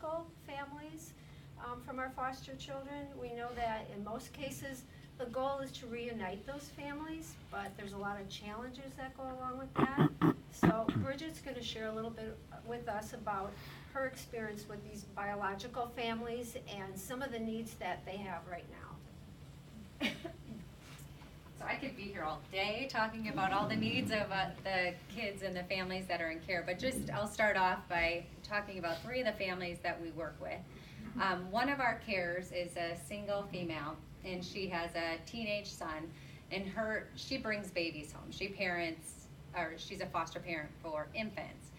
biological families from our foster children. We know that in most cases the goal is to reunite those families, but there's a lot of challenges that go along with that. So Bridget's going to share a little bit with us about her experience with these biological families and some of the needs that they have right now. So I could be here all day talking about all the needs of the kids and the families that are in care, but I'll start off by talking about 3 of the families that we work with. One of our carers is a single female, and she has a teenage son, and she brings babies home. She's a foster parent for infants.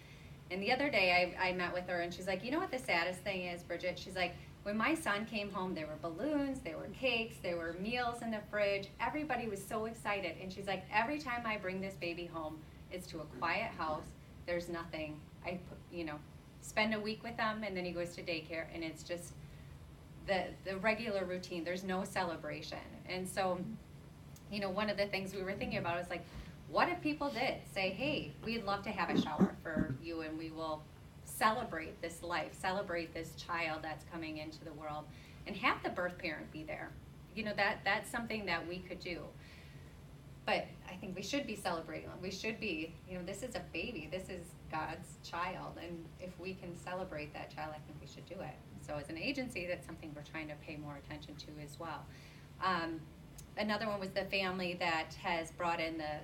And the other day I met with her, and she's like, you know what the saddest thing is, Bridget? She's like, when my son came home, there were balloons, there were cakes, there were meals in the fridge. Everybody was so excited. And she's like, every time I bring this baby home, it's to a quiet house. There's nothing. Spend a week with him, and then he goes to daycare, and it's just the regular routine. There's no celebration. And so, one of the things we were thinking about is like, what if people did say, hey, we'd love to have a shower for you, and we will celebrate this life, celebrate this child that's coming into the world, and have the birth parent be there. That's something that we could do. But I think we should be celebrating. We should be, this is a baby. This is God's child. And if we can celebrate that child, I think we should do it. So as an agency, that's something we're trying to pay more attention to as well. Another one was the family that has brought in the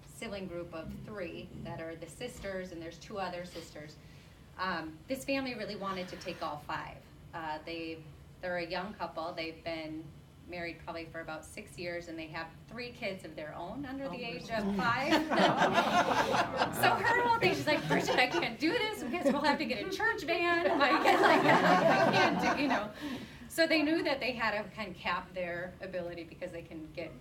sibling group of 3 that are the sisters, and there's 2 other sisters. This family really wanted to take all 5. They're a young couple. They've been married probably for about 6 years, and they have 3 kids of their own under the age of 5. So her whole thing, she's like, Bridget, I can't do this because we'll have to get a church van. I can't do, So they knew that they had to kind of cap their ability because they can get,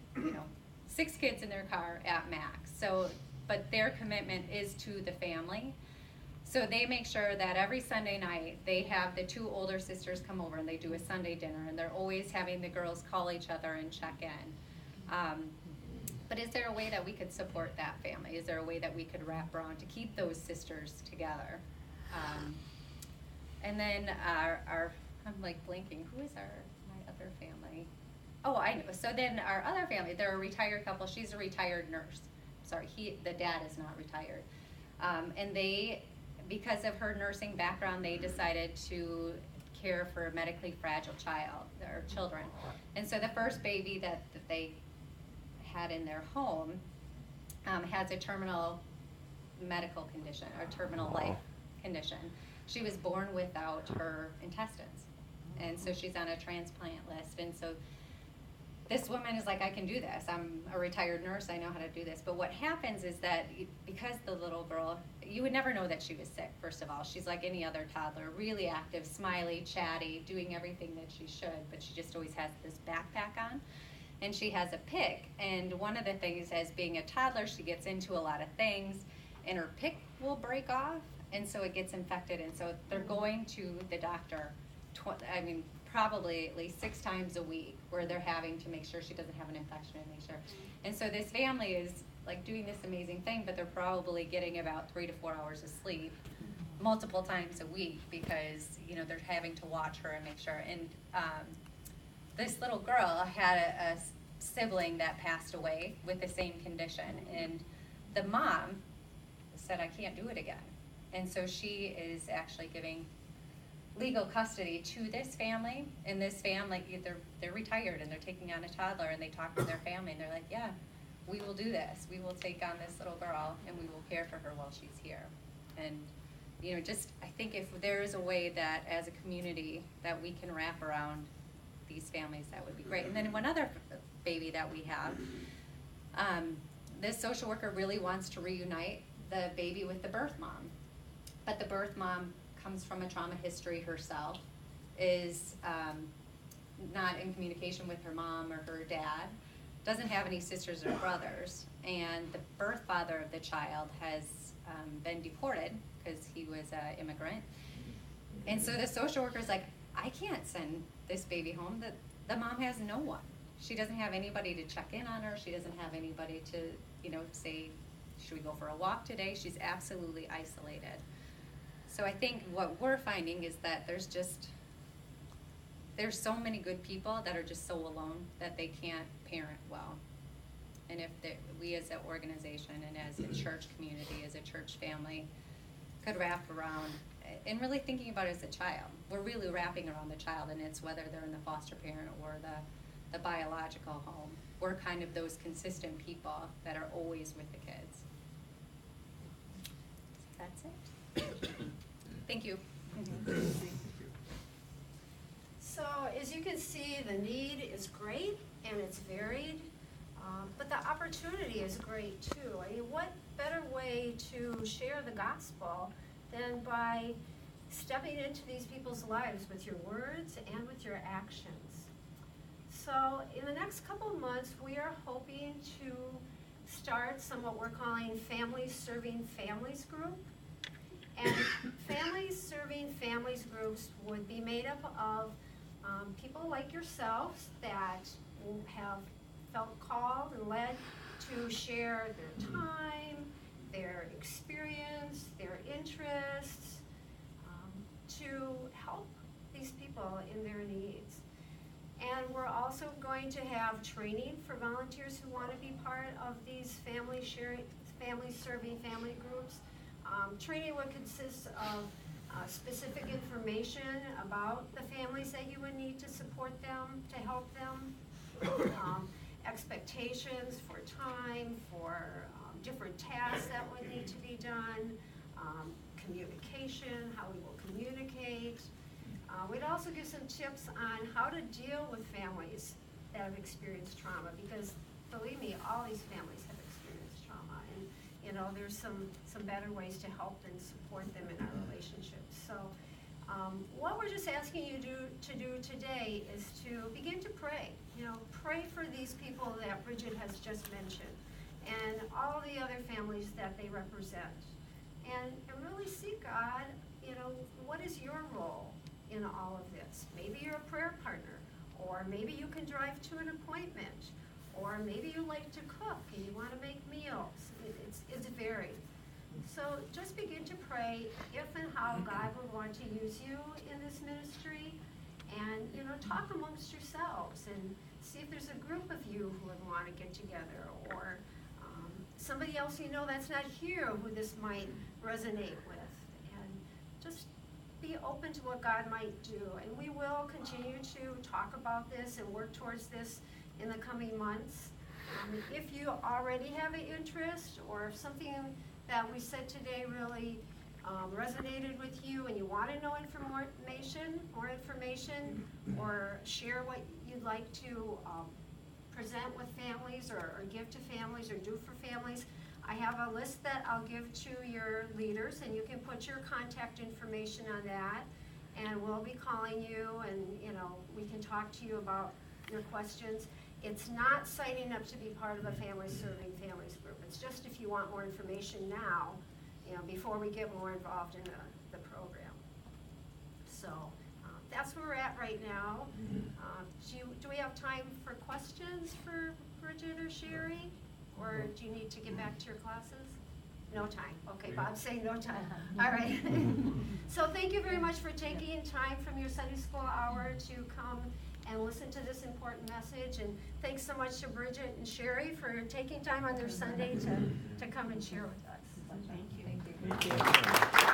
6 kids in their car at max. So, but their commitment is to the family. So they make sure that every Sunday night they have the 2 older sisters come over and they do a Sunday dinner, and they're always having the girls call each other and check in. But is there a way that we could support that family? Is there a way that we could wrap around to keep those sisters together? And then I'm like blinking, who is my other family? Oh, I know. So then our other family, they're a retired couple. She's a retired nurse. Sorry, the dad is not retired. And because of her nursing background, they decided to care for a medically fragile children. And so the first baby that they had in their home has a terminal medical condition, or terminal life condition. She was born without her intestines. And so she's on a transplant list. And so this woman is like, I can do this. I'm a retired nurse. I know how to do this. But what happens is that because the little girl, you would never know that she was sick, first of all. She's like any other toddler, really active, smiley, chatty, doing everything that she should. But she just always has this backpack on. And she has a pick. And one of the things, as being a toddler, she gets into a lot of things. And her pick will break off. And so it gets infected. And so they're going to the doctor, probably at least 6 times a week, where they're having to make sure she doesn't have an infection and make sure. And so this family is like doing this amazing thing, but they're probably getting about 3 to 4 hours of sleep multiple times a week because, they're having to watch her and make sure. And this little girl had a sibling that passed away with the same condition. And the mom said, I can't do it again. And so she is actually giving legal custody to this family, and this family, they're retired and they're taking on a toddler, and they talk to their family and they're like, yeah, we will do this. We will take on this little girl and we will care for her while she's here. And I think if there is a way that as a community that we can wrap around these families, that would be great. And then one other baby that we have, this social worker really wants to reunite the baby with the birth mom, but the birth mom comes from a trauma history herself, is not in communication with her mom or her dad, doesn't have any sisters or brothers, and the birth father of the child has been deported because he was an immigrant. And so the social worker's like, I can't send this baby home. The mom has no one. She doesn't have anybody to check in on her. She doesn't have anybody to, say, should we go for a walk today? She's absolutely isolated. So I think what we're finding is that there's so many good people that are just so alone that they can't parent well. And if we as an organization and as a church community, as a church family, could wrap around and really thinking about it as a child. We're really wrapping around the child, and it's whether they're in the foster parent or the biological home. We're kind of those consistent people that are always with the kids. That's it. Thank you. So as you can see, the need is great and it's varied, but the opportunity is great too. I mean, what better way to share the gospel than by stepping into these people's lives with your words and with your actions. So in the next couple of months, we are hoping to start what we're calling Families Serving Families Group. And Families Serving Families groups would be made up of people like yourselves that have felt called and led to share their time, their experience, their interests, to help these people in their needs. And we're also going to have training for volunteers who want to be part of these family serving family groups. Training would consist of specific information about the families that you would need to support them, to help them, expectations for time, for different tasks that would need to be done, communication, how we will communicate. We'd also give some tips on how to deal with families that have experienced trauma, because believe me, all these families have experienced trauma, and there's some better ways to help and support them in our relationships. So what we're just asking you to do today is to begin to pray. Pray for these people that Bridget has just mentioned and all the other families that they represent. And really seek God, what is your role in all of this? Maybe you're a prayer partner, or maybe you can drive to an appointment, or maybe you like to cook and you want to make meals. It's varied. So just begin to pray if and how God would want to use you in this ministry, and talk amongst yourselves and see if there's a group of you who would want to get together, or somebody else that's not here who this might resonate with, and just be open to what God might do. And we will continue to talk about this and work towards this in the coming months. If you already have an interest, or if something that we said today really resonated with you and you want to know more information, or share what you'd like to present with families, or give to families, or do for families, I have a list that I'll give to your leaders, and you can put your contact information on that, and we'll be calling you, and we can talk to you about your questions. It's not signing up to be part of a Family Serving Families group. It's just if you want more information now, before we get more involved in the program. So that's where we're at right now. Do we have time for questions for Bridget or Sherry? Or do you need to get back to your classes? No time. Okay, Bob's saying no time. All right. So thank you very much for taking time from your Sunday school hour to come and listen to this important message. And thanks so much to Bridget and Sherry for taking time on their Sunday to come and share with us. Thank you. Thank you.